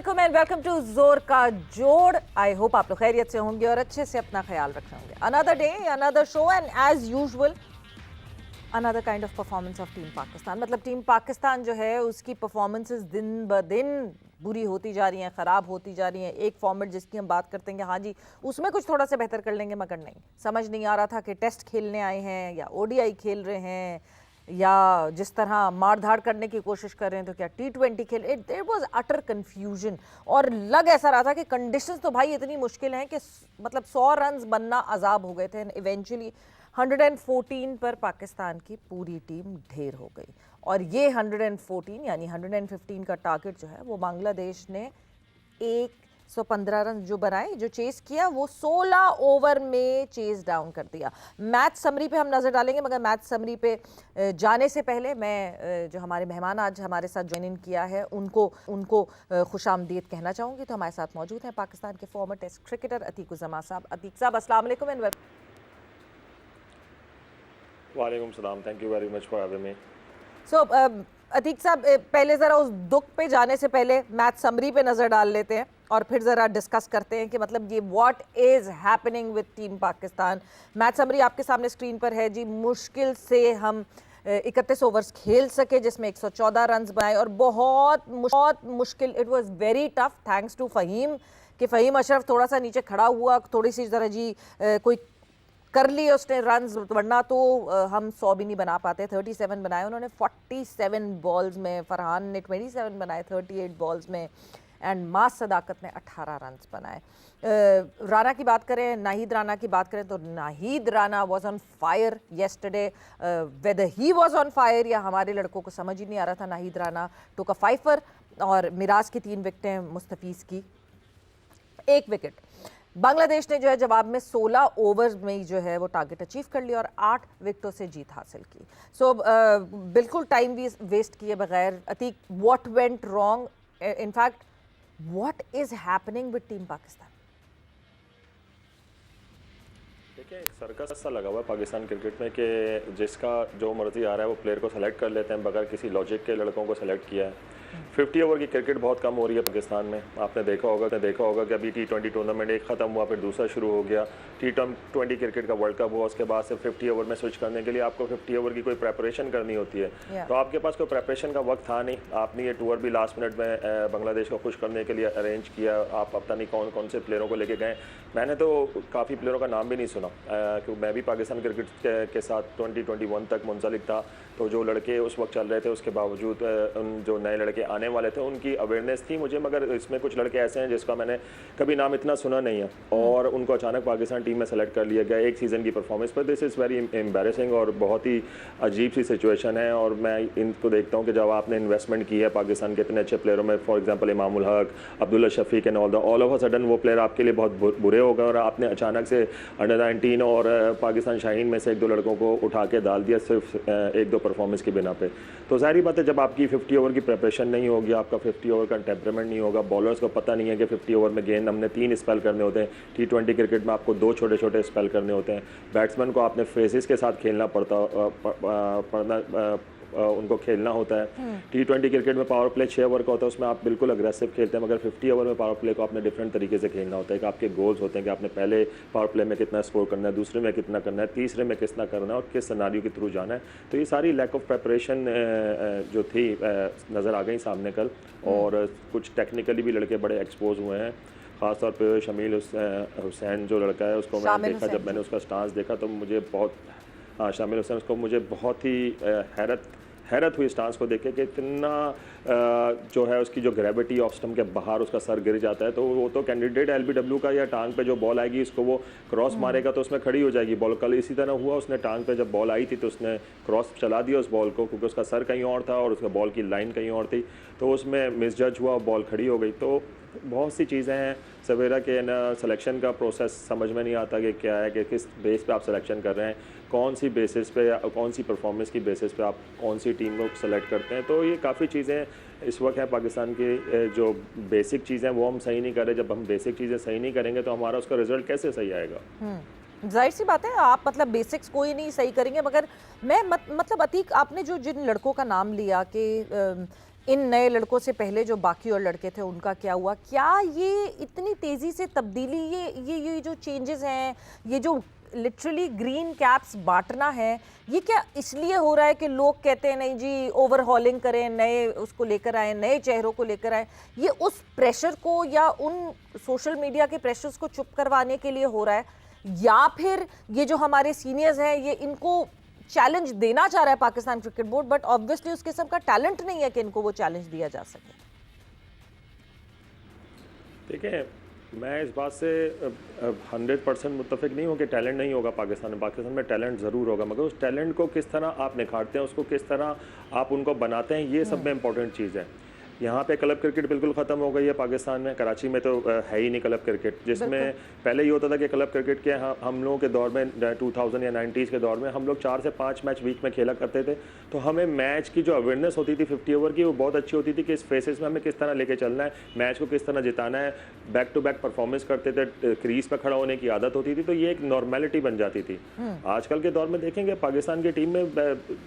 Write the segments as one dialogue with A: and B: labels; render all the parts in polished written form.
A: अस्सलामुअलैकुम and welcome to जोर का जोड़। आई होप आप लोग खैरियत से होंगे और अच्छे से अपना ख्याल रख रहे होंगे। Another day, another show and as usual another kind of performance of team Pakistan. मतलब टीम पाकिस्तान जो है उसकी परफॉर्मेंसेस दिन ब दिन बुरी होती जा रही हैं, ख़राब होती जा रही हैं। एक फॉर्मेट जिसकी हम बात करते हैं कि हाँ जी उसमें कुछ थोड़ा सा बेहतर कर लेंगे, मगर नहीं, समझ नहीं आ रहा था कि टेस्ट खेलने आए हैं या ओडीआई खेल रहे हैं या जिस तरह मार धाड़ करने की कोशिश कर रहे हैं तो क्या T20 खेल। इट वाज अटर कंफ्यूजन और लग ऐसा रहा था कि कंडीशंस तो भाई इतनी मुश्किल हैं कि मतलब 100 रन बनना अजाब हो गए थे। इवेंचुअली 114 पर पाकिस्तान की पूरी टीम ढेर हो गई और ये 114 यानी 115 का टारगेट जो है वो बांग्लादेश ने 115 रन जो बनाए, जो चेस किया, वो 16 ओवर में चेस डाउन कर दिया। मैच समरी पे हम नज़र डालेंगे, मगर मैच समरी पे जाने से पहले मैं जो हमारे मेहमान आज हमारे साथ ज्वाइन इन किया है उनको खुशामदीद कहना चाहूँगी। तो हमारे साथ मौजूद हैं पाकिस्तान के former test cricketer Atiq Uzzaman साहब। अतीक साहब अस्सलाम वालेकुम एंड
B: वालेकुम सलाम, thank you very much for having me.
A: So Atiq साहब, पहले ज़रा उस दुख पे जाने से पहले मैच समरी पे नज़र डाल लेते हैं और फिर ज़रा डिस्कस करते हैं कि मतलब ये what is happening with team Pakistan. Match summary आपके सामने स्क्रीन पर है जी। मुश्किल से हम 31 ओवर्स खेल सके जिसमें 114 रन बनाए और बहुत मुश्किल। It was very tough thanks to Faheem कि फ़हीम अशरफ थोड़ा सा नीचे खड़ा हुआ, थोड़ी सी ज़रा जी कोई कर लिए उसने रन्स, वरना तो हम 100 भी नहीं बना पाते। 37 बनाए उन्होंने 47 बॉल्स में, फरहान ने 27 बनाए 38 बॉल्स में एंड मास सदाकत ने 18 रन्स बनाए। राना की बात करें, नाहिद राना की बात करें तो Nahid Rana was on fire yesterday. Weather he was on fire या हमारे लड़कों को समझ ही नहीं आ रहा था। नाहिद राना टुक अ फाइफर और मिराज की 3 विकेटें, मुस्तफीज़ की 1 विकेट। बांग्लादेश ने जो है जवाब में 16 ओवर्स में ही जो है वो टारगेट अचीव कर लिया और 8 विकेटों से जीत हासिल की। सो बिल्कुल टाइम वेस्ट किए बगैर Atiq, what went wrong, in fact what is happening with team Pakistan?
B: देखिए, एक सर्कस सा लगा हुआ है पाकिस्तान क्रिकेट में कि जिसका जो मर्जी आ रहा है वो प्लेयर को सेलेक्ट कर लेते हैं बगैर किसी लॉजिक के। लड़कों को सेलेक्ट किया है। 50 ओवर की क्रिकेट बहुत कम हो रही है पाकिस्तान में। आपने देखा होगा कि अभी T20 टूर्नामेंट एक ख़त्म हुआ, फिर दूसरा शुरू हो गया। T20 क्रिकेट का वर्ल्ड कप हुआ, उसके बाद से 50 ओवर में स्विच करने के लिए आपको 50 ओवर की कोई प्रेपरेशन करनी होती है। तो आपके पास कोई प्रेपरेशन का वक्त था नहीं। आपने ये टूर भी लास्ट मिनट में बांग्लादेश को खुश करने के लिए अरेंज किया। आप पता नहीं कौन कौन से प्लेयरों को लेके गए। मैंने तो काफ़ी प्लेयरों का नाम भी नहीं सुना क्योंकि मैं भी पाकिस्तान क्रिकेट के साथ 2021 तक मुंसलिक था। तो जो लड़के उस वक्त चल रहे थे उसके बावजूद उन जो नए लड़के आने वाले थे उनकी अवेयरनेस थी मुझे, मगर इसमें कुछ लड़के ऐसे हैं जिसका मैंने कभी नाम इतना सुना नहीं है और उनको अचानक पाकिस्तान टीम में सेलेक्ट कर लिया गया एक सीज़न की परफॉर्मेंस पर। दिस इज़ वेरी एम्बैरेसिंग और बहुत ही अजीब सी सिचुएशन है। और मैं इनको देखता हूँ कि जब आपने इन्वेस्टमेंट की है पाकिस्तान के इतने अच्छे प्लेयरों में, for example Imamul Haq, Abdullah Shafique and all of a sudden वो प्लेयर आपके लिए बहुत बुरे हो गए और आपने अचानक से अंडर-19 और पाकिस्तान शाहीन में से 1-2 लड़कों को उठा के डाल दिया सिर्फ 1-2 परफॉर्मेंस की बिना पे। तो ज़ाहिर बात है जब आपकी 50 ओवर की प्रिपरेशन नहीं होगी, आपका 50 ओवर का टेम्परामेंट नहीं होगा, बॉलर्स को पता नहीं है कि 50 ओवर में गेंद हमने 3 स्पेल करने होते हैं। T20 क्रिकेट में आपको 2 छोटे स्पेल करने होते हैं। बैट्समैन को आपने फेसेस के साथ खेलना उनको खेलना होता है। T20 क्रिकेट में पावर प्ले 6 ओवर का होता है, उसमें आप बिल्कुल अग्रेसिव खेलते हैं, मगर 50 ओवर में पावर प्ले को आपने डिफरेंट तरीके से खेलना होता है कि आपके गोल्स होते हैं कि आपने पहले पावर प्ले में कितना स्कोर करना है, दूसरे में कितना करना है, तीसरे में कितना करना है और किस सिनेरियो के थ्रू जाना है। तो ये सारी लैक ऑफ प्रेपरेशन जो थी नज़र आ गई सामने कल और कुछ टेक्निकली भी लड़के बड़े एक्सपोज हुए हैं। ख़ासतौर पर शमील हुसैन जो लड़का है उसको मैंने देखा, जब मैंने उसका स्टांस देखा तो मुझे बहुत शामिल हुसैन उसको मुझे बहुत ही हैरत हुई स्टांस को देख के कि इतना जो है उसकी जो ग्रेविटी ऑफ स्टम्प के बाहर उसका सर गिर जाता है। तो वो तो कैंडिडेट LBW का या टांग पे जो बॉल आएगी इसको वो क्रॉस मारेगा तो उसमें खड़ी हो जाएगी बॉल। कल इसी तरह हुआ, उसने टांग पे जब बॉल आई थी तो उसने क्रॉस चला दिया उस बॉल को क्योंकि उसका सर कहीं और था और उसका बॉल की लाइन कहीं और थी, तो उसमें मिसजज हुआ और बॉल खड़ी हो गई। तो बहुत सी चीज़ें हैं सवेरा के ना, सिलेक्शन का प्रोसेस समझ में नहीं आता कि क्या है कि किस बेस पे आप सिलेक्शन कर रहे हैं, कौन सी बेसिस पे या कौन सी परफॉर्मेंस की बेसिस पे आप कौन सी टीम को सेलेक्ट करते हैं। तो ये काफ़ी चीज़ें इस वक्त है पाकिस्तान की जो बेसिक चीज़ें वो हम सही नहीं कर रहे। जब हम बेसिक चीज़ें सही नहीं करेंगे तो हमारा उसका रिजल्ट कैसे सही आएगा?
A: जाहिर सी बात है, आप मतलब बेसिक्स कोई नहीं सही करेंगे। मगर मैं मतलब अतीक, आपने जो जिन लड़कों का नाम लिया कि इन नए लड़कों से पहले जो बाकी और लड़के थे उनका क्या हुआ? क्या ये इतनी तेजी से तब्दीली, ये जो चेंजेस हैं, ये जो लिटरली ग्रीन कैप्स बांटना है, ये क्या इसलिए हो रहा है कि लोग कहते हैं नहीं जी ओवरहॉलिंग करें, नए उसको लेकर आए, नए चेहरों को लेकर आए? ये उस प्रेशर को या उन सोशल मीडिया के प्रेशर्स को चुप करवाने के लिए हो रहा है, या फिर ये जो हमारे सीनियर्स हैं ये इनको चैलेंज देना चाह रहा है Pakistan cricket board, but obviously उस किस्म का टैलेंट नहीं है कि इनको वो चैलेंज दिया जा सके?
B: देखिए, मैं इस बात से 100% मुत्तफिक नहीं हूँ कि टैलेंट नहीं होगा पाकिस्तान में। पाकिस्तान में टैलेंट ज़रूर होगा, मगर उस टैलेंट को किस तरह आप निखारते हैं, उसको किस तरह आप उनको बनाते हैं, ये सब में इंपॉर्टेंट चीज़ है। यहाँ पे क्लब क्रिकेट बिल्कुल ख़त्म हो गई है पाकिस्तान में। कराची में तो है ही नहीं क्लब क्रिकेट, जिसमें पहले ये होता था कि क्लब क्रिकेट के हम लोगों के दौर में 2000 या 90s के दौर में हम लोग 4 से 5 मैच वीक में खेला करते थे, तो हमें मैच की जो अवेयरनेस होती थी 50 ओवर की, वो बहुत अच्छी होती थी कि इस फेसेस में हमें किस तरह लेके चलना है, मैच को किस तरह जिताना है। बैक टू बैक परफॉर्मेंस करते थे, क्रीज पर खड़ा होने की आदत होती थी, तो ये एक नॉर्मेलिटी बन जाती थी। आजकल के दौर में देखेंगे पाकिस्तान की टीम में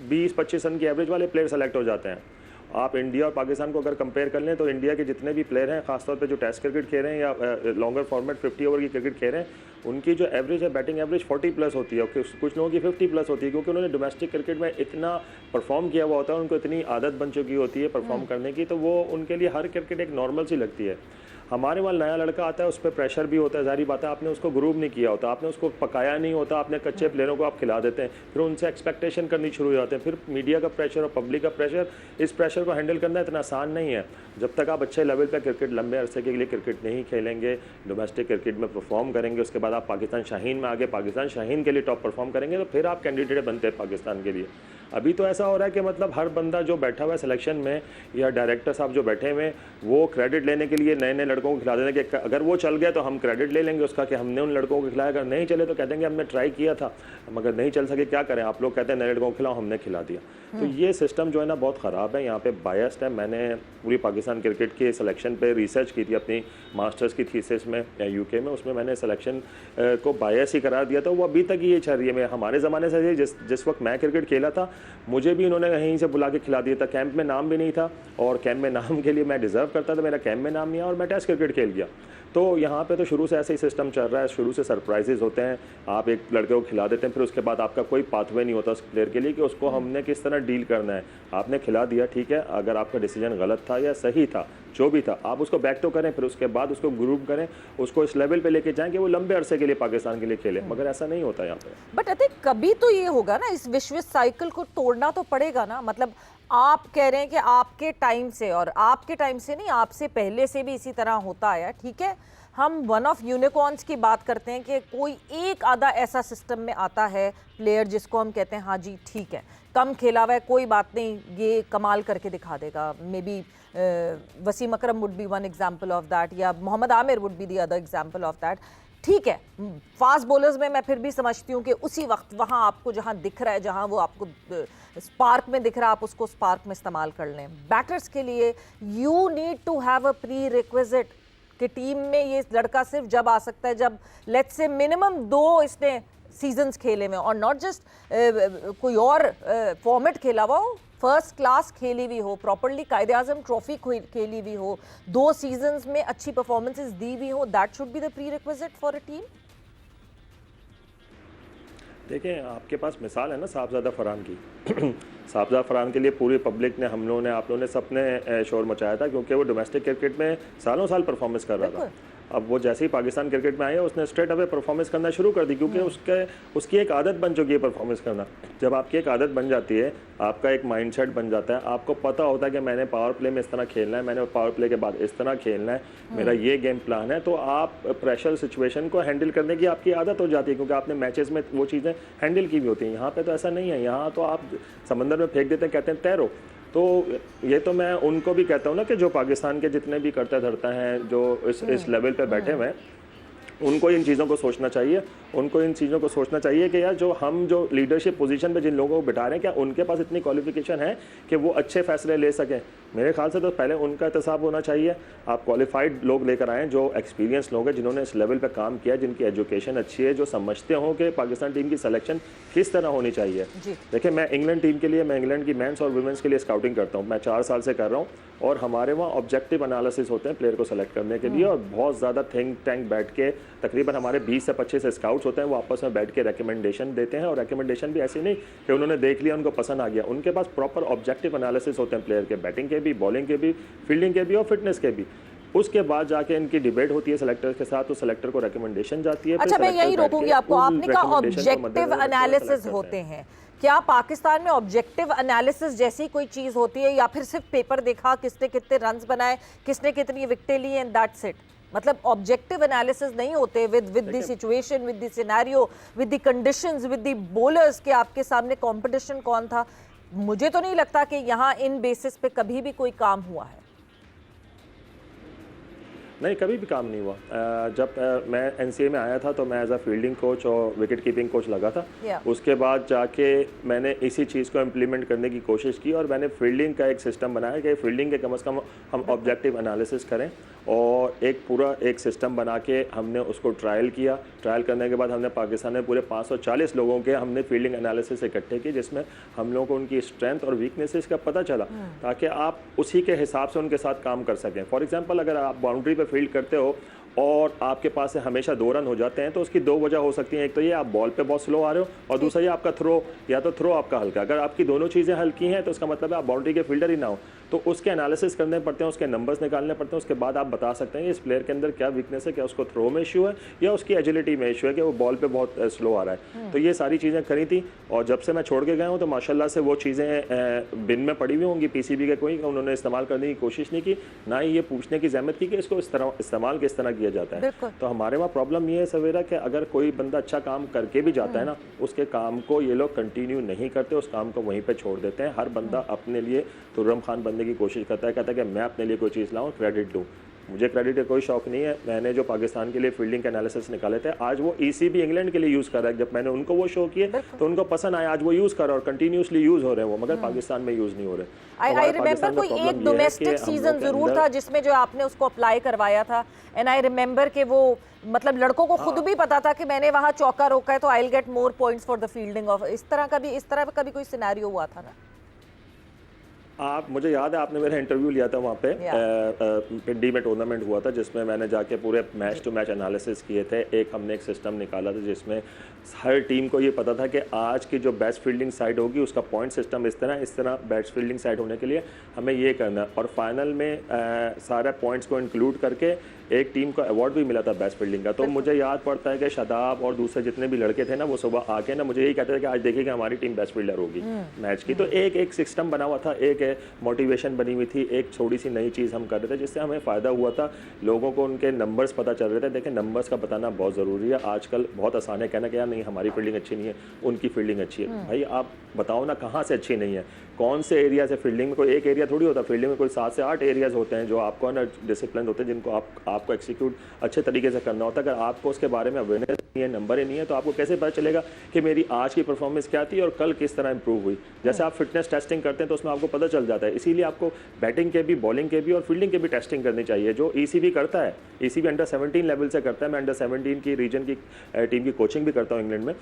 B: 20-25 रन की एवरेज वाले प्लेयर सेलेक्ट हो जाते हैं। आप इंडिया और पाकिस्तान को अगर कंपेयर कर लें तो इंडिया के जितने भी प्लेयर हैं, खासतौर पे जो टेस्ट क्रिकेट खेल रहे हैं या लॉन्गर फॉर्मेट 50 ओवर की क्रिकेट खेल रहे हैं, उनकी जो एवरेज है बैटिंग एवरेज 40 प्लस होती है, कुछ लोगों की 50 प्लस होती है, क्योंकि उन्होंने डोमेस्टिक क्रिकेट में इतना परफॉर्म किया हुआ होता है, उनको इतनी आदत बन चुकी होती है परफॉर्म करने की, तो वो उनके लिए हर क्रिकेट एक नॉर्मल सी लगती है। हमारे वहाँ नया लड़का आता है, उस पर प्रेशर भी होता है, जारी बात है, आपने उसको ग्रूम नहीं किया होता, आपने उसको पकाया नहीं होता, आपने कच्चे प्लेयरों को आप खिला देते हैं, फिर उनसे एक्सपेक्टेशन करनी शुरू हो जाते हैं, फिर मीडिया का प्रेशर और पब्लिक का प्रेशर, इस प्रेशर को हैंडल करना इतना आसान नहीं है। जब तक आप अच्छे लेवल पर क्रिकेट लंबे अरसे के लिए क्रिकेट नहीं खेलेंगे, डोमेस्टिक क्रिकेट में परफॉर्म करेंगे, उसके बाद आप पाकिस्तान शाहीन में आगे पाकिस्तान शाहीन के लिए टॉप परफॉर्म करेंगे, तो फिर आप कैंडिडेट बनते हैं पाकिस्तान के लिए। अभी तो ऐसा हो रहा है कि मतलब हर बंदा जो बैठा हुआ है सिलेक्शन में या डायरेक्टर साहब जो बैठे हुए हैं, वो क्रेडिट लेने के लिए नए नए लड़कों को खिला देते हैं कि अगर वो चल गया तो हम क्रेडिट ले लेंगे उसका कि हमने उन लड़कों को खिलाया, अगर नहीं चले तो कह देंगे हमने ट्राई किया था, मगर नहीं चल सके, क्या करें, आप लोग कहते हैं नए लड़कों को खिलाओ, हमने खिला दिया। तो ये सिस्टम जो है ना बहुत ख़राब है, यहाँ पे बायस्ड है। मैंने पूरी पाकिस्तान क्रिकेट के सिलेक्शन पे रिसर्च की थी अपनी मास्टर्स की थीसिस में यूके में, उसमें मैंने सिलेक्शन को बायस ही करार दिया था। वो अभी तक ये चल रही है। मैं हमारे ज़माने से जिस वक्त मैं क्रिकेट खेला था, मुझे भी उन्होंने कहीं से बुला के खिला दिया था। कैंप में नाम भी नहीं था, और कैंप में नाम के लिए मैं डिज़र्व करता था, मेरा कैंप में नाम नहीं आया और मैं टेस्ट क्रिकेट खेल गया। तो यहाँ पे तो शुरू से ऐसे ही सिस्टम चल रहा है, शुरू से सरप्राइजेज होते हैं, आप एक लड़के को खिला देते हैं, फिर उसके बाद आपका कोई पाथवे नहीं होता उस प्लेयर के लिए कि उसको हमने किस तरह डील करना है। आपने खिला दिया, ठीक है, अगर आपका डिसीजन गलत था या सही था, जो भी था, आप उसको बैक तो करें, फिर उसके बाद उसको ग्रुप करें, उसको इस लेवल पे लेके जाएं कि वो लंबे अरसे के लिए पाकिस्तान के लिए खेले, मगर ऐसा नहीं होता यहाँ पे।
A: बट आई थिंक कभी तो ये होगा ना, इस विश्व साइकिल को तोड़ना तो पड़ेगा ना। मतलब आप कह रहे हैं कि आपके टाइम से, और आपके टाइम से नहीं, आपसे पहले से भी इसी तरह होता आया, ठीक है, हम वन ऑफ यूनिकॉर्न्स की बात करते हैं कि कोई एक आधा ऐसा सिस्टम में आता है प्लेयर जिसको हम कहते हैं हाँ जी ठीक है, कम खेला हुआ है, कोई बात नहीं, ये कमाल करके दिखा देगा। Maybe Wasim Akram would be one example of that, या Mohammad Amir would be the other example of that. ठीक है, फास्ट बॉलर्स में मैं फिर भी समझती हूँ कि उसी वक्त वहाँ आपको जहाँ दिख रहा है, जहाँ वो आपको स्पार्क में दिख रहा है, आप उसको स्पार्क में इस्तेमाल कर लें। बैटर्स के लिए you need to have a prerequisite कि टीम में ये लड़का सिर्फ जब आ सकता है जब लेट्स से मिनिमम 2 इसने सीजन्स खेले में, और नॉट जस्ट कोई और फॉर्मेट खेला हुआ हो, फर्स्ट क्लास खेली हुई हो, प्रॉपरली कायदे आजम ट्रॉफी खेली हुई हो, 2 सीजन्स में अच्छी परफॉर्मेंसेस दी हुई हो, that should be the pre requisite for a team.
B: देखिए, आपके पास मिसाल है ना साहबजादा फरहान की। साहबजादा फरहान के लिए पूरी पब्लिक ने, हम लोगों ने, आप लोगों ने, सबने शोर मचाया था, क्योंकि वो डोमेस्टिक क्रिकेट में सालों साल परफॉर्मेंस कर रहा था। अब वो जैसे ही पाकिस्तान क्रिकेट में आया, उसने स्ट्रेट अवे परफॉर्मेंस करना शुरू कर दी, क्योंकि उसकी एक आदत बन चुकी है परफॉर्मेंस करना। जब आपकी एक आदत बन जाती है, आपका एक माइंडसेट बन जाता है, आपको पता होता है कि मैंने पावर प्ले में इस तरह खेलना है, मैंने पावर प्ले के बाद इस तरह खेलना है, मेरा ये गेम प्लान है, तो आप प्रेशर सिचुएशन को हैंडल करने की आपकी आदत हो जाती है, क्योंकि आपने मैचेस में वो चीज़ें हैंडल की भी होती हैं। यहाँ पे तो ऐसा नहीं है, यहाँ तो आप समंदर में फेंक देते हैं, कहते हैं तैरो। तो ये तो मैं उनको भी कहता हूँ ना कि जो पाकिस्तान के जितने भी करता धरता हैं, जो इस लेवल पे बैठे हुए हैं, उनको इन चीज़ों को सोचना चाहिए, उनको इन चीज़ों को सोचना चाहिए कि यार जो हम जो लीडरशिप पोजीशन पे जिन लोगों को बिठा रहे हैं, क्या उनके पास इतनी क्वालिफिकेशन है कि वो अच्छे फैसले ले सकें। मेरे ख्याल से तो पहले उनका एहतसाब होना चाहिए। आप क्वालिफाइड लोग लेकर आएँ, जो एक्सपीरियंस लोग हैं, जिन्होंने इस लेवल पर काम किया, जिनकी एजुकेशन अच्छी है, जो समझते हों कि पाकिस्तान टीम की सिलेक्शन किस तरह होनी चाहिए। देखिए, मैं इंग्लैंड टीम के लिए, मैं इंग्लैंड की मेंस और वुमेन्स के लिए स्काउटिंग करता हूँ, मैं 4 साल से कर रहा हूँ, और हमारे वहाँ ऑब्जेक्टिव एनालिसिस होते हैं प्लेयर को सेलेक्ट करने के लिए, और बहुत ज़्यादा थिंक टैंक बैठ के तकरीबन हमारे 20 से 25 स्काउट्स होते हैं, वो आपस में बैठ के रिकमेंडेशन देते हैं। और रिकमेंडेशन भी ऐसी नहीं कि उन्होंने देख लिया, उनको पसंद आ गया, उनके पास प्रॉपर ऑब्जेक्टिव एनालिसिस होते हैं प्लेयर के, बैटिंग के भी, बॉलिंग के भी, फील्डिंग के भी और फिटनेस के भी। उसके बाद जाके इनकी डिबेट होती है सेलेक्टर के साथ, तो सेलेक्टर को रिकमेंडेशन जाती है।
A: अच्छा, मैं यही रोकूंगी आपको, आपने कहा ऑब्जेक्टिव एनालिसिस होते हैं, क्या पाकिस्तान में ऑब्जेक्टिव एनालिसिस जैसी कोई चीज होती है, या फिर सिर्फ पेपर देखा किसने कितने रन्स बनाए, किसने कितनी विकेटें ली एंड दैट्स इट? मतलब ऑब्जेक्टिव एनालिसिस नहीं होते with the situation, with the scenario, with the conditions, with the bowlers के आपके सामने कंपटीशन कौन था? मुझे तो नहीं लगता कि यहाँ इन बेसिस पे कभी भी कोई काम हुआ है।
B: नहीं, कभी भी काम नहीं हुआ। जब मैं एनसीए में आया था तो मैं एज अ फील्डिंग कोच और विकेट कीपिंग कोच लगा था। उसके बाद जाके मैंने इसी चीज़ को इम्प्लीमेंट करने की कोशिश की, और मैंने फील्डिंग का एक सिस्टम बनाया कि फील्डिंग के कम से कम हम ऑब्जेक्टिव एनालिसिस करें, और एक पूरा एक सिस्टम बना के हमने उसको ट्रायल किया। ट्रायल करने के बाद हमने पाकिस्तान में पूरे 540 लोगों के हमने फील्डिंग एनालिसिस इकट्ठे किए, जिसमें हम लोगों को उनकी स्ट्रेंथ और वीकनेसेस का पता चला, ताकि आप उसी के हिसाब से उनके साथ काम कर सकें। फॉर एग्जांपल, अगर आप बाउंड्री पे फील्ड करते हो और आपके पास से हमेशा 2 रन हो जाते हैं, तो उसकी 2 वजह हो सकती हैं। एक तो ये आप बॉल पे बहुत स्लो आ रहे हो, और दूसरा ये आपका थ्रो, या तो थ्रो आपका हल्का। अगर आपकी दोनों चीज़ें हल्की हैं तो उसका मतलब है आप बाउंड्री के फील्डर ही ना हो। तो उसके एनालिसिस करने पड़ते हैं, उसके नंबर्स निकालने पड़ते हैं। उसके बाद आप बता सकते हैं इस प्लेयर के अंदर क्या वीकनेस है, क्या उसको थ्रो में इशू है या उसकी एजिलिटी में इशू है कि वो बॉल पे बहुत स्लो आ रहा है। तो ये सारी चीज़ें करी थी, और जब से मैं छोड़ के गया हूँ तो माशाल्लाह से वो चीज़ें बिन में पड़ी हुई होंगी पीसीबी के, कोई उन्होंने इस्तेमाल करने की कोशिश नहीं की, ना ही ये पूछने की जहमत की कि इसको इस तरह इस्तेमाल किस तरह किया जाता है। तो हमारे वहाँ प्रॉब्लम ये है सवेरा कि अगर कोई बंदा अच्छा काम करके भी जाता है ना, उसके काम को ये लोग कंटिन्यू नहीं करते, उस काम को वहीं पे छोड़ देते हैं। हर बंदा अपने लिए तुर्रम खान बनने की कोशिश करता है, कहता है कि मैं अपने लिए कोई चीज़ लाऊं, क्रेडिट दूं। मुझे क्रेडिट का कोई शौक नहीं है। मैंने जो पाकिस्तान के लिए फील्डिंग के एनालिसिस निकाले थे, आज वो ईसीबी इंग्लैंड के लिए यूज़ कर रहा है। जब मैंने उनको वो शो किए तो उनको पसंद आया, आज वो यूज़ कर रहा है और कंटिन्यूसली यूज़ हो रहे हैं वो, मगर पाकिस्तान में यूज़ नहीं हो रहे।
A: आई रिमेंबर कोई एक डोमेस्टिक सीजन जरूर था जिसमें जो आपने उसको अप्लाई करवाया था, एंड आई रिमेंबर कि वो मतलब लड़कों को खुद भी पता था कि मैंने वहाँ चौका रोका है तो I will get more points for the fielding of, इस तरह का भी कोई सिनेरियो हुआ था ना?
B: आप, मुझे याद है आपने मेरा इंटरव्यू लिया था वहाँ पे, पिंडी में टूर्नामेंट हुआ था जिसमें मैंने जाके पूरे मैच टू मैच एनालिसिस किए थे। हमने एक सिस्टम निकाला था जिसमें हर टीम को ये पता था कि आज की जो बेस्ट फील्डिंग साइड होगी उसका पॉइंट सिस्टम इस तरह बेस्ट फील्डिंग साइड होने के लिए हमें ये करना है। और फाइनल में सारे पॉइंट्स को इंक्लूड करके एक टीम को अवार्ड भी मिला था बेस्ट फील्डिंग का। तो मुझे याद पड़ता है कि शादाब और दूसरे जितने भी लड़के थे ना, वो सुबह आके ना मुझे यही कहते थे कि आज देखिए कि हमारी टीम बेस्ट फील्डर होगी मैच की। तो एक सिस्टम बना हुआ था, एक मोटिवेशन बनी हुई थी, एक थोड़ी सी नई चीज़ हम कर रहे थे जिससे हमें फ़ायदा हुआ था। लोगों को उनके नंबर्स पता चल रहे थे। देखिए, नंबर्स का बताना बहुत ज़रूरी है। आजकल बहुत आसान है कहना कि यार नहीं हमारी फील्डिंग अच्छी नहीं है, उनकी फील्डिंग अच्छी है। भाई आप बताओ ना कहाँ से अच्छी नहीं है, कौन से एरिया से। फील्डिंग में कोई एक एरिया थोड़ी होता है, फील्डिंग में कोई 7 से 8 एरियाज होते हैं जो आपको ना डिसिप्लिन होते हैं, जिनको आपको एक्सिक्यूट अच्छे तरीके से करना होता है। अगर आपको उसके बारे में अवेयरनेस नहीं है, नंबर ही नहीं है, तो आपको कैसे पता चलेगा कि मेरी आज की परफॉर्मेंस क्या थी और कल किस तरह इंप्रूव हुई। जैसे आप फिटनेस टेस्टिंग करते हैं तो उसमें आपको पता चल जाता है। इसीलिए आपको बैटिंग के भी, बॉलिंग के भी और फील्डिंग के भी टेस्टिंग करनी चाहिए, जो ईसीबी करता है। ईसीबी अंडर 17 लेवल से करता है। मैं अंडर 17 की रीजन की टीम की कोचिंग भी करता हूँ इंग्लैंड में,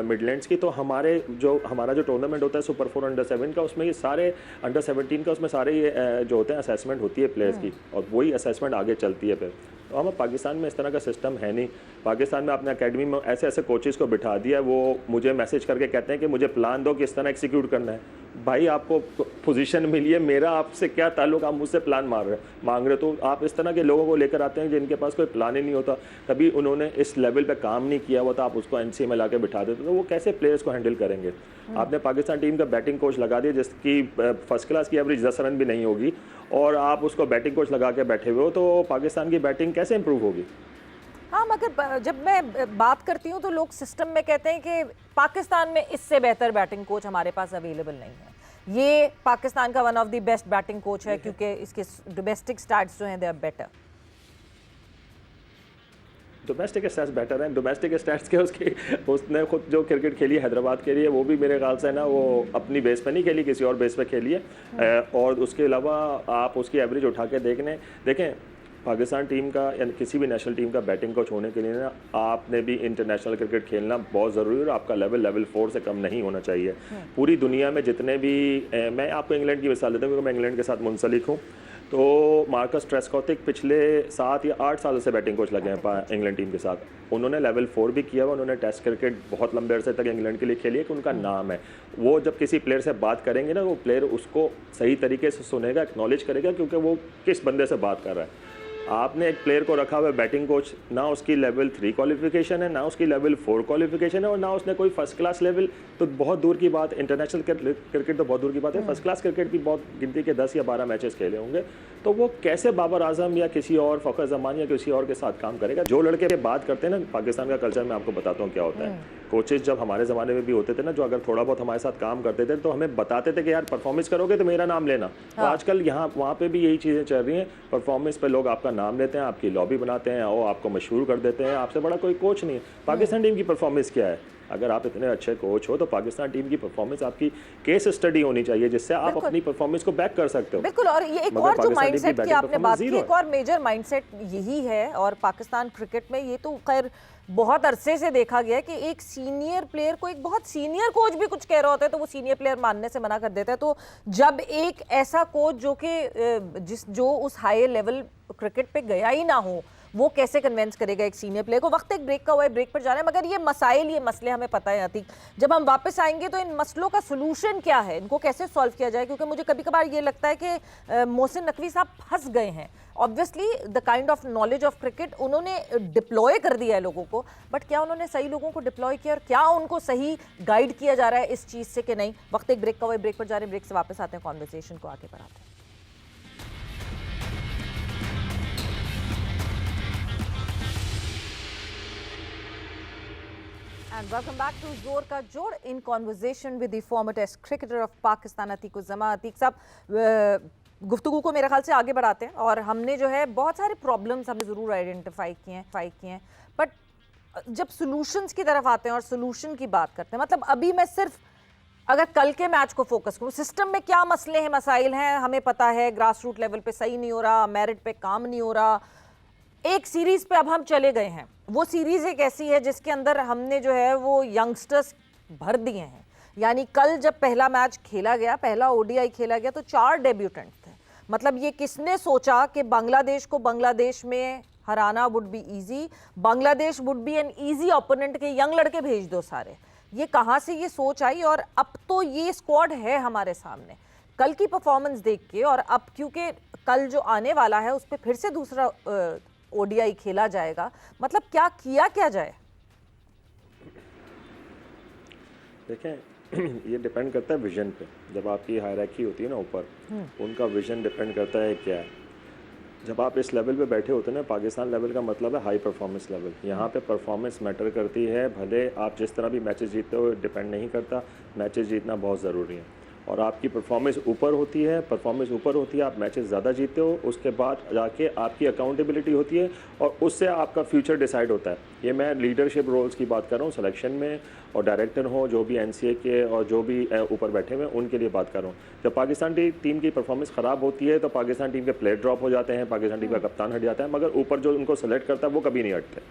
B: मिडलैंड्स की। तो हमारा जो टूर्नामेंट होता है सुपर 4 अंडर 7 का, उसमें ये सारे अंडर 17 का, उसमें सारे ये जो होते हैं असेसमेंट होती है प्लेयर्स की, और वही असेसमेंट आगे चलती है फिर। तो हमें पाकिस्तान में इस तरह का सिस्टम है नहीं। पाकिस्तान में अपने अकेडमी में ऐसे कोचेज़ को बिठा दिया, वो मुझे मैसेज करके कहते हैं कि मुझे प्लान दो किस तरह एग्जीक्यूट करना है। भाई आपको पोजीशन मिली है, मेरा आपसे क्या ताल्लुक, आप मुझसे प्लान मांग रहे। तो आप इस तरह के लोगों को लेकर आते हैं जिनके पास कोई प्लान ही नहीं होता, कभी उन्होंने इस लेवल पे काम नहीं किया हुआ था, आप उसको एनसीए में ला के बिठा देते, तो वो कैसे प्लेयर्स को हैंडल करेंगे। आपने पाकिस्तान टीम का बैटिंग कोच लगा दिया जिसकी फर्स्ट क्लास की एवरेज 10 रन भी नहीं होगी, और आप उसको बैटिंग कोच लगा के बैठे हुए हो, तो पाकिस्तान की बैटिंग कैसे इंप्रूव होगी।
A: हाँ, मगर जब मैं बात करती हूँ तो लोग सिस्टम में कहते हैं कि पाकिस्तान में इससे बेहतर बैटिंग कोच हमारे पास अवेलेबल नहीं है। ये पाकिस्तान का one of the best batting coach है क्योंकि इसके डोमेस्टिक स्टैट्स जो हैं they are better.
B: Domestic stats better हैं। डोमेस्टिक स्टैट्स के उसने खुद जो क्रिकेट खेली है हैदराबाद के लिए, वो भी मेरे ख्याल से ना वो अपनी बेस पे नहीं खेली, किसी और बेस पे खेली है। और उसके अलावा आप उसकी एवरेज उठा के देखें पाकिस्तान टीम का या किसी भी नेशनल टीम का बैटिंग कोच होने के लिए ना आपने भी इंटरनेशनल क्रिकेट खेलना बहुत ज़रूरी है और आपका लेवल 4 से कम नहीं होना चाहिए। पूरी दुनिया में जितने भी मैं आपको इंग्लैंड की मिसाल देता हूँ क्योंकि मैं इंग्लैंड के साथ मुंसलिक हूँ। तो मार्कस ट्रेस्कॉथिक पिछले 7 या 8 साल से बैटिंग कोच लगे हैं इंग्लैंड टीम के साथ। उन्होंने लेवल 4 भी किया हुआ, उन्होंने टेस्ट क्रिकेट बहुत लंबे अरसे तक इंग्लैंड के लिए खेली है कि उनका नाम है। वो जब किसी प्लेयर से बात करेंगे ना, वो प्लेयर उसको सही तरीके से सुनेगा, एक्नॉलेज करेगा क्योंकि वो किस बंदे से बात कर रहा है। आपने एक प्लेयर को रखा हुआ है बैटिंग कोच, ना उसकी लेवल 3 क्वालिफिकेशन है, ना उसकी लेवल 4 क्वालिफिकेशन है और ना उसने कोई फर्स्ट क्लास लेवल, तो बहुत दूर की बात, इंटरनेशनल क्रिकेट तो बहुत दूर की बात है, फर्स्ट क्लास क्रिकेट भी बहुत गिनती के 10 या 12 मैचेस खेले होंगे। तो वो कैसे बाबर आजम या किसी और फ़खर जमान या किसी और के साथ काम करेगा? जो लड़के बात करते हैं ना, पाकिस्तान का कल्चर मैं आपको बताता हूँ क्या होता है। कोचेस जब हमारे ज़माने में भी होते थे ना, जो अगर थोड़ा बहुत हमारे साथ काम करते थे तो हमें बताते थे कि यार परफॉर्मेंस करोगे तो मेरा नाम लेना। तो आजकल यहाँ वहाँ पे भी यही चीज़ें चल रही हैं, परफॉर्मेंस पे लोग आपका नाम लेते हैं, आपकी लॉबी बनाते हैं और आपको मशहूर कर देते हैं। आपसे बड़ा कोई कोच नहीं है। पाकिस्तान टीम की परफॉर्मेंस क्या है? अगर आप इतने अच्छे कोच हो तो पाकिस्तान टीम की परफॉर्मेंस आपकी केस स्टडी होनी चाहिए जिससे आप अपनी परफॉर्मेंस को बैक कर सकते हो।
A: बिल्कुल। और ये एक और जो माइंडसेट की आपने बात की, एक और मेजर माइंडसेट यही है। और पाकिस्तान क्रिकेट में ये तो खैर बहुत अरसे से देखा गया है कि एक सीनियर प्लेयर को एक बहुत सीनियर कोच भी कुछ कह रहा होता है तो वो सीनियर प्लेयर मानने से मना कर देता है। तो जब एक ऐसा कोच जो उस हाई लेवल क्रिकेट पे गया ही ना हो, वो कैसे कन्विंस करेगा एक सीनियर प्लेयर को? वक्त एक ब्रेक का हुआ है, ब्रेक पर जा रहे हैं, मगर ये मसले हमें पता है अतीक। जब हम वापस आएंगे तो इन मसलों का सोल्यूशन क्या है, इनको कैसे सॉल्व किया जाए? क्योंकि मुझे कभी कभार ये लगता है कि मोहसिन नकवी साहब फंस गए हैं। Obviously the kind of knowledge of cricket उन्होंने डिप्लॉय कर दिया है लोगों को, बट क्या उन्होंने सही लोगों को डिप्लॉय किया और क्या उनको सही गाइड किया जा रहा है इस चीज़ से कि नहीं? वक्त एक ब्रेक का हुआ है, ब्रेक पर जा रहे हैं, ब्रेक से वापस आते हैं, कॉन्वर्सेशन को आगे बढ़ाते हैं। And welcome back to जोर का जोड़ in conversation with the former test cricketer of Pakistan Atiq उज़्ज़मा। Atiq साहब, गुफ्तगू को मेरे ख्याल से आगे बढ़ाते हैं और हमने जो है बहुत सारे प्रॉब्लम्स हमने ज़रूर आइडेंटिफाई किए हैं, बट जब सॉल्यूशंस की तरफ आते हैं और सॉल्यूशन की बात करते हैं, मतलब अभी मैं सिर्फ अगर कल के मैच को फोकस करूँ, सिस्टम में क्या मसले हैं, मसाइल हैं, हमें पता है ग्रास रूट लेवल पे सही नहीं हो रहा, मेरिट पे काम नहीं हो रहा। एक सीरीज पे अब हम चले गए हैं, वो सीरीज एक ऐसी है जिसके अंदर हमने जो है वो यंगस्टर्स भर दिए हैं। यानी कल जब पहला मैच खेला गया, पहला ओडीआई खेला गया, तो 4 डेब्यूटेंट्स थे। मतलब ये किसने सोचा कि बांग्लादेश को बांग्लादेश में हराना would be easy, Bangladesh would be an easy opponent के यंग लड़के भेज दो सारे। ये कहाँ से ये सोच आई? और अब तो ये स्क्वाड है हमारे सामने। कल की परफॉर्मेंस देख के और अब क्योंकि कल जो आने वाला है उस पर फिर से दूसरा ओडीआई खेला जाएगा, मतलब क्या जाए?
B: देखें ये डिपेंड करता है विजन पे। जब आपकी हायरार्की होती है ना ऊपर, उनका विजन डिपेंड करता है क्या है। जब आप इस लेवल पे बैठे होते हैं ना, पाकिस्तान लेवल का मतलब है हाई परफॉर्मेंस लेवल। यहाँ पे परफॉर्मेंस मैटर करती है। भले आप जिस तरह भी मैचेस जीतते हो डिपेंड नहीं करता, मैचेस जीतना बहुत ज़रूरी है। और आपकी परफॉर्मेंस ऊपर होती है, आप मैचेस ज़्यादा जीतते हो, उसके बाद जाके आपकी अकाउंटेबिलिटी होती है और उससे आपका फ्यूचर डिसाइड होता है। ये मैं लीडरशिप रोल्स की बात कर रहा हूँ, सिलेक्शन में और डायरेक्टर हो, जो भी एनसीए के और जो भी ऊपर बैठे हुए उनके लिए बात कर रहा हूँ। जब पाकिस्तान टीम की परफॉर्मेंस ख़राब होती है तो पाकिस्तान टीम के प्लेयर ड्रॉप हो जाते हैं, पाकिस्तान टीम का कप्तान हट जाता है, मगर ऊपर जो उनको सेलेक्ट करता है वो कभी नहीं हटते।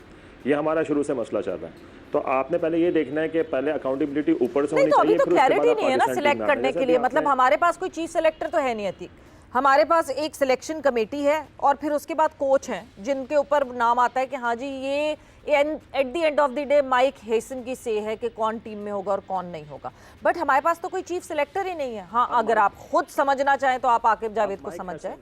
B: ये हमारा शुरू से मसला चल रहा है। तो आपने पहले ये देखना है कि पहले अकाउंटेबिलिटी ऊपर से होनी चाहिए।
A: तो क्लैरिटी नहीं है ना सिलेक्ट करने के लिए। मतलब हमारे पास कोई चीफ सेलेक्टर तो है नहीं अतीक, हमारे पास एक सिलेक्शन कमेटी है और फिर उसके बाद कोच हैं जिनके ऊपर नाम आता है कि हाँ जी ये at the end of the day Mike Hesson की से है कि कौन टीम में होगा और कौन नहीं होगा। बट हमारे पास तो कोई चीफ सिलेक्टर ही नहीं है। हाँ, अगर आप खुद समझना चाहें तो आप आकिब जावेद को समझ जाए।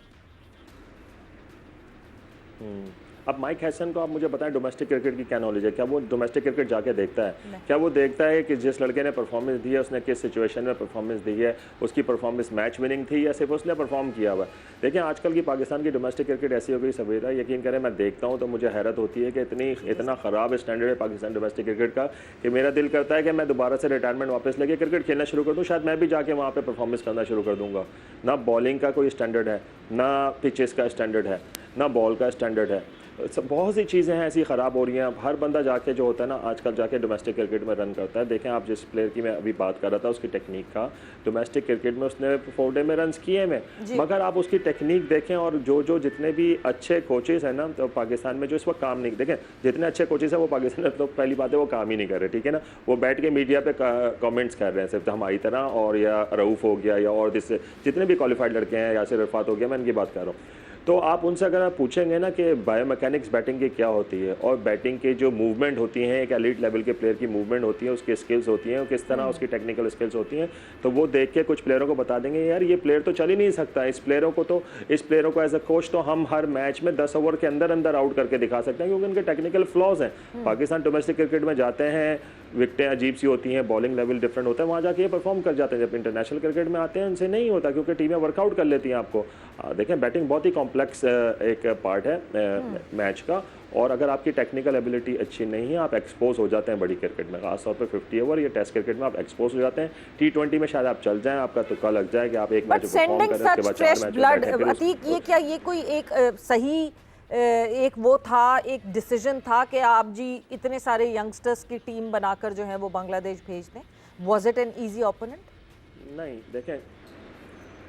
B: अब माइक हैसन को आप मुझे बताएं डोमेस्टिक क्रिकेट की क्या नॉलेज है? क्या वो डोमेस्टिक क्रिकेट जाके देखता है? क्या वो देखता है कि जिस लड़के ने परफॉर्मेंस दी है उसने किस सिचुएशन में परफॉर्मेंस दी है, उसकी परफॉर्मेंस मैच विनिंग थी या सिर्फ उसने परफॉर्म किया हुआ? देखिए आजकल की पाकिस्तान की डोमेस्टिक क्रिकेट ऐसी हो गई सवेरा, यकीन करें मैं देखता हूँ तो मुझे हैरत होती है कि इतना ख़राब स्टैंडर्ड है पाकिस्तान डोमेस्टिक क्रिकेट का कि मेरा दिल करता है कि मैं दोबारा से रिटायरमेंट वापस लेके क्रिकेट खेलना शुरू कर दूँ। शायद मैं भी जाके वहाँ पर परफॉर्मेंस करना शुरू कर दूँगा। ना बॉलिंग का कोई स्टैंडर्ड है, ना पिचेस का स्टैंडर्ड है, ना बॉल का स्टैंडर्ड है। बहुत सी चीज़ें हैं ऐसी ख़राब हो रही हैं। अब हर बंदा जाके जो होता है ना आजकल जाके डोमेस्टिक क्रिकेट में रन करता है। देखें आप जिस प्लेयर की मैं अभी बात कर रहा था उसकी टेक्निक का, डोमेस्टिक क्रिकेट में उसने 4 डे में रन किए में, मगर आप उसकी टेक्निक देखें और जो जितने भी अच्छे कोचेज़ हैं ना तो पाकिस्तान में जो इस वक्त काम नहीं, देखें जितने अच्छे कोचेज़ हैं वो पाकिस्तान में तो पहली बात है वो काम ही नहीं कर रहे, ठीक है ना। वो बैठ के मीडिया पे कमेंट्स कर रहे हैं सिर्फ हमारी तरह, और या रऊफ़ हो गया या और जितने भी क्वालिफाइड लड़के हैं, यासिर अरफात हो गया, मैं इनकी बात कर रहा हूँ। तो आप उनसे अगर आप पूछेंगे ना कि बायोमैकेनिक्स बैटिंग की क्या होती है और बैटिंग की जो मूवमेंट होती है, एक एलीट लेवल के प्लेयर की मूवमेंट होती है, उसकी स्किल्स होती हैं, किस तरह उसकी टेक्निकल स्किल्स होती हैं, तो वो देख के कुछ प्लेयरों को बता देंगे यार ये प्लेयर तो चल ही नहीं सकता, इस प्लेयरों को एज अ कोच तो हम हर मैच में 10 ओवर के अंदर अंदर आउट करके दिखा सकते हैं क्योंकि उनके टेक्निकल फ्लॉज हैं। पाकिस्तान डोमेस्टिक क्रिकेट में जाते हैं, विकटें अजीब सी होती हैं, बॉलिंग लेवल डिफरेंट होता है, वहाँ जाके ये परफॉर्म कर जाते हैं। जब इंटरनेशनल क्रिकेट में आते हैं उनसे नहीं होता क्योंकि टीमें वर्कआउट कर लेती हैं आपको। देखें बैटिंग बहुत ही कॉम्प्लेक्स एक पार्ट है मैच का, और अगर आपकी टेक्निकल एबिलिटी अच्छी नहीं है आप एक्सपोज हो जाते हैं बड़ी क्रिकेट में, खासतौर पे 50 ओवर या टेस्ट क्रिकेट में आप एक्सपोज हो जाते हैं। T20 में शायद आप चल जाएं, आपका तुक्का लग जाए कि आप एक मैच परफॉर्म करें उसके बाद 4 मैच
A: ब्लड अतीक, ये क्या ये कोई एक सही एक वो था, एक डिसीजन था कि आप जी इतने सारे यंगस्टर्स की टीम बनाकर जो है वो बांग्लादेश भेज दें? Was it an easy opponent?
B: नहीं,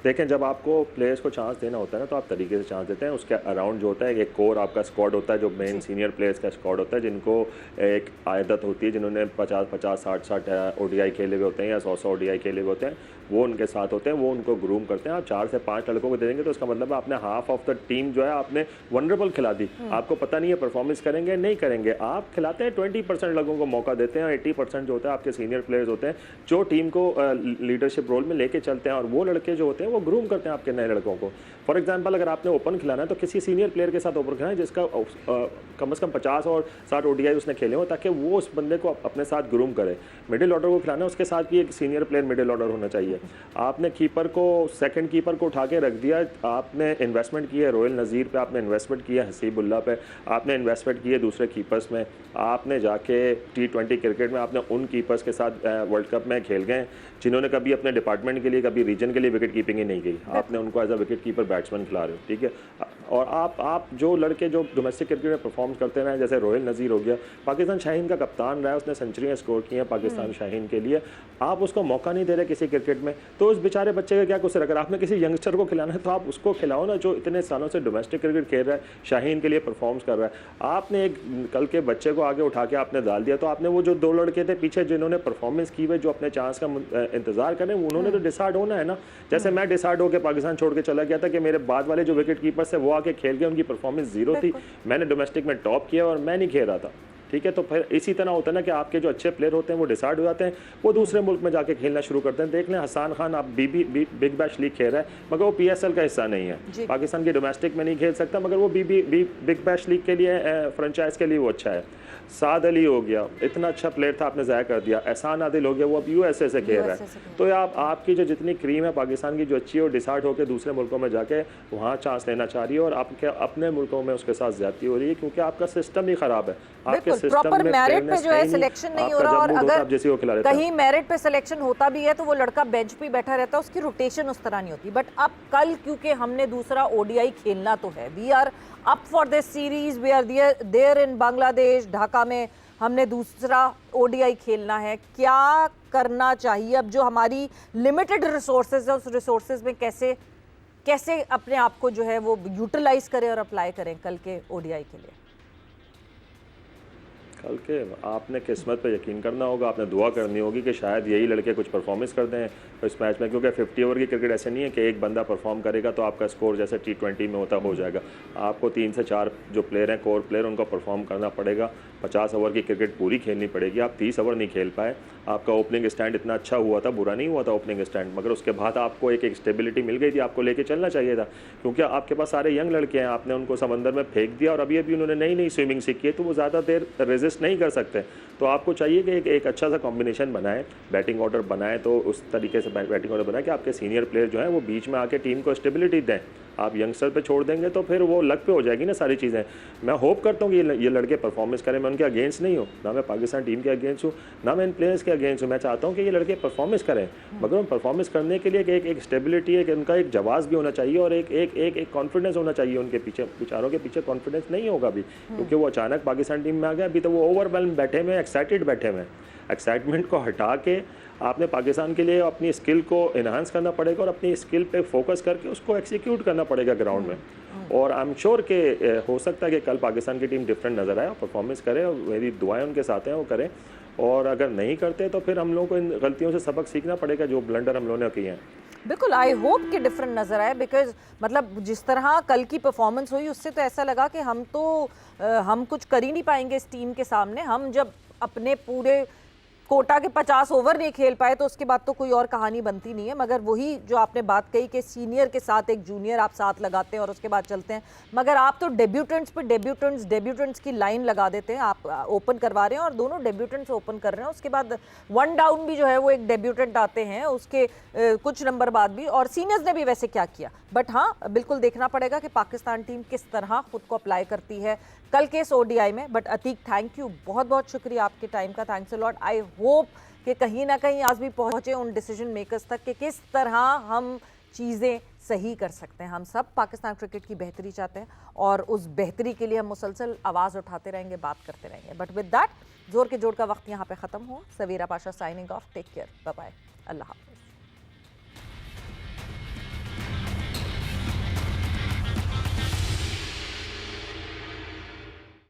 B: देखें जब आपको प्लेयर्स को चांस देना होता है ना तो आप तरीके से चांस देते हैं। उसके अराउंड जो होता है एक कोर आपका स्क्वाड होता है जो मेन सीनियर प्लेयर्स का स्क्वाड होता है जिनको एक आदत होती है, जिन्होंने 50-50 60-60 ODI खेले हुए होते हैं या 100-100 ODI खेले हुए होते हैं, वो उनके साथ होते हैं, वो उनको ग्रूम करते हैं। आप 4 से 5 लड़कों को दे देंगे तो इसका मतलब है आपने हाफ ऑफ द टीम जो है आपने वनरेबल खिला दी। आपको पता नहीं है परफॉर्मेंस करेंगे नहीं करेंगे, आप खिलाते हैं 20% लोगों को मौका देते हैं और 80% जो होता है आपके सीनियर प्लेयर्स होते हैं जो टीम को लीडरशिप रोल में लेके चलते हैं, और वो लड़के जो होते हैं वो ग्रूम करते हैं आपके नए लड़कों को। फॉर एग्जांपल अगर आपने ओपन खिलाना है तो किसी सीनियर प्लेयर के साथ ओपन खिलाएं जिसका कम से कम 50 और 60 ODI उसने खेले हो, ताकि वो उस बंदे को अपने साथ ग्रूम करे। मिडिल ऑर्डर को खिलाना है उसके साथ भी एक सीनियर प्लेयर मिडिल ऑर्डर होना चाहिए। आपने कीपर को, सेकंड कीपर को उठा के रख दिया, आपने इन्वेस्टमेंट की है रोयल नज़ीर पे, आपने इन्वेस्टमेंट की है हसीबुल्ला पे, आपने इन्वेस्टमेंट की है दूसरे कीपर्स में, आपने जाके T20 क्रिकेट में आपने उन कीपर्स के साथ वर्ल्ड कप में खेल गए जिन्होंने कभी अपने डिपार्टमेंट के लिए, कभी रीजन के लिए विकेट कीपिंग ही नहीं की, आपने उनको as a wicket keeper batsman खिला रहे हो, ठीक है। और आप जो लड़के जो डोमेस्टिक क्रिकेट में परफॉर्म करते रहे, जैसे रोयल नज़ीर हो गया, पाकिस्तान शाहीन का कप्तान रहा है, उसने सेंचुरियाँ स्कोर की हैं पाकिस्तान शाहीन के लिए, आप उसको मौका नहीं दे रहे किसी क्रिकेट में, तो उस बेचारे बच्चे का क्या कुछ। अगर आपने किसी यंगस्टर को खिलाना है तो आप उसको खिलाओ ना जो इतने सालों से डोमेस्टिक क्रिकेट खेल रहा है, शाहीन के लिए परफॉर्म कर रहा है। आपने एक कल के बच्चे को आगे उठा के आपने डाल दिया, तो आपने वो जो 2 लड़के थे पीछे जिन्होंने परफॉर्मेंस की हुई, जो अपने चांस का इंतजार करें, उन्होंने तो डिसाइड होना है ना। जैसे मैं डिसाइड होकर पाकिस्तान छोड़ के चला गया था कि मेरे बाद वाले जो विकेट कीपर्स थे वो आके खेल गए, उनकी परफॉर्मेंस 0 थी, मैंने डोमेस्टिक में टॉप किया और मैं नहीं खेल रहा था, ठीक है। तो फिर इसी तरह होता है ना कि आपके जो अच्छे प्लेयर होते हैं वो डिसाइड हो जाते हैं, वो दूसरे मुल्क में जाके खेलना शुरू करते हैं। देख लें हसन खान आप बिग बैश लीग खेल रहा है मगर वो PSL का हिस्सा नहीं है, पाकिस्तान की डोमेस्टिक में नहीं खेल सकता, मगर वो बिग बैश लीग के लिए फ्रेंचाइज के लिए वो अच्छा है। साद अली हो गया, इतना अच्छा प्लेयर था आपने ज़ाया कर दिया। एहसान आदिल हो गया, वो अब USA से खेल रहा है। तो आपकी जो जितनी क्रीम है पाकिस्तान की जो अच्छी है वो डिसाइड होकर दूसरे मुल्कों में जाके वहाँ चांस लेना चाह रही है, और आपके अपने मुल्कों में उसके साथ ज्यादती हो रही है क्योंकि आपका सिस्टम ही खराब है। आपके सिस्टम में
A: मेरिट पे जो है सिलेक्शन नहीं हो रहा, और अगर कहीं मेरिट पे सिलेक्शन होता भी है तो वो लड़का बेंच पे बैठा रहता है, उसकी रोटेशन उस तरह नहीं होती। बट अब कल क्योंकि हमने दूसरा ODI खेलना तो है, we are up for this series, we are there in Bangladesh, Dhaka में हमने दूसरा ODI खेलना है। क्या करना चाहिए अब जो हमारी लिमिटेड रिसोर्सेज है, उस रिसोर्सेज में कैसे अपने आप को जो है वो यूटिलाइज करें और अप्लाई करें कल के ODI के लिए?
B: कल के आपने किस्मत पे यकीन करना होगा, आपने दुआ करनी होगी कि शायद यही लड़के कुछ परफॉर्मेंस कर दें इस मैच में, क्योंकि 50 ओवर की क्रिकेट ऐसे नहीं है कि एक बंदा परफॉर्म करेगा तो आपका स्कोर जैसे T20 में होता हो जाएगा। आपको 3 से 4 जो प्लेयर हैं कोर प्लेयर, उनको परफॉर्म करना पड़ेगा। 50 ओवर की क्रिकेट पूरी खेलनी पड़ेगी। आप 30 ओवर नहीं खेल पाए, आपका ओपनिंग स्टैंड इतना अच्छा हुआ था, बुरा नहीं हुआ था ओपनिंग स्टैंड, मगर उसके बाद आपको एक स्टेबिलिटी मिल गई थी, आपको लेके चलना चाहिए था, क्योंकि आपके पास सारे यंग लड़के हैं, आपने उनको समंदर में फेंक दिया और अभी उन्होंने नई स्विमिंग सीखी है तो वो ज़्यादा देर रेजिस्ट नहीं कर सकते। तो आपको चाहिए कि एक अच्छा सा कॉम्बिनेशन बनाएं, बैटिंग ऑर्डर बनाएं, तो उस तरीके से बैटिंग ऑर्डर बनाएं कि आपके सीनियर प्लेयर जो हैं वो बीच में आके टीम को स्टेबिलिटी दें। आप यंगस्टर पे छोड़ देंगे तो फिर वो लक पे हो जाएगी ना सारी चीज़ें। मैं होप करता हूँ कि ये लड़के परफॉर्मेंस करें। मैं उनके अगेंस्ट नहीं हूँ, ना मैं पाकिस्तान टीम के अगेंस्ट हूँ, ना मैं इन प्लेयर्स के अगेंस्ट हूँ। मैं चाहता हूँ कि ये लड़के परफॉर्मेंस करें, मगर उन परफॉर्मेंस करने के लिए एक स्टेबिलिटी, एक उनका एक जवाब भी होना चाहिए और एक कॉन्फिडेंस होना चाहिए उनके पीछे। बेचारों के पीछे कॉन्फिडेंस नहीं होगा अभी, क्योंकि वो अचानक पाकिस्तान टीम में आ गया। अभी तो वो ओवरवेल्म बैठे हुए, एक्साइटेड बैठे हुए। एक्साइटमेंट को हटा के आपने पाकिस्तान के लिए अपनी स्किल को इन्हांस करना पड़ेगा और अपनी स्किल पे फोकस करके उसको एक्सिक्यूट करना पड़ेगा ग्राउंड में। और आई एम श्योर कि हो सकता है कि कल पाकिस्तान की टीम डिफरेंट नज़र आए और परफॉर्मेंस करे, और मेरी दुआएं उनके साथ हैं वो करें। और अगर नहीं करते तो फिर हम लोगों को इन गलतियों से सबक सीखना पड़ेगा जो ब्लंडर हम लोगों ने किए हैं।
A: बिल्कुल, आई होप कि डिफरेंट नजर आए, बिकॉज मतलब जिस तरह कल की परफॉर्मेंस हुई उससे तो ऐसा लगा कि हम कुछ कर ही नहीं पाएंगे इस टीम के सामने। हम जब अपने पूरे कोटा के 50 ओवर नहीं खेल पाए तो उसके बाद तो कोई और कहानी बनती नहीं है। मगर वही जो आपने बात कही कि सीनियर के साथ एक जूनियर आप साथ लगाते हैं और उसके बाद चलते हैं, मगर आप तो डेब्यूटेंट्स पे डेब्यूटेंट्स की लाइन लगा देते हैं। आप ओपन करवा रहे हैं और दोनों डेब्यूटेंट्स ओपन कर रहे हैं, उसके बाद वन डाउन भी जो है वो एक डेब्यूटेंट आते हैं उसके कुछ नंबर बाद भी, और सीनियर्स ने भी वैसे क्या किया। बट हाँ, बिल्कुल देखना पड़ेगा कि पाकिस्तान टीम किस तरह खुद को अप्लाई करती है कल के इस ओडीआई में। बट अतीक, थैंक यू, बहुत बहुत शुक्रिया आपके टाइम का, thanks a lot. I hope कि कहीं ना कहीं आज भी पहुंचे उन डिसीजन मेकर्स तक कि किस तरह हम चीज़ें सही कर सकते हैं। हम सब पाकिस्तान क्रिकेट की बेहतरी चाहते हैं और उस बेहतरी के लिए हम मुसलसल आवाज़ उठाते रहेंगे, बात करते रहेंगे। बट विद दैट, जोर के जोड़ का वक्त यहाँ पे ख़त्म हुआ। Sawera Pasha signing off, take care, bye bye, अल्लाह हाफ़िज़।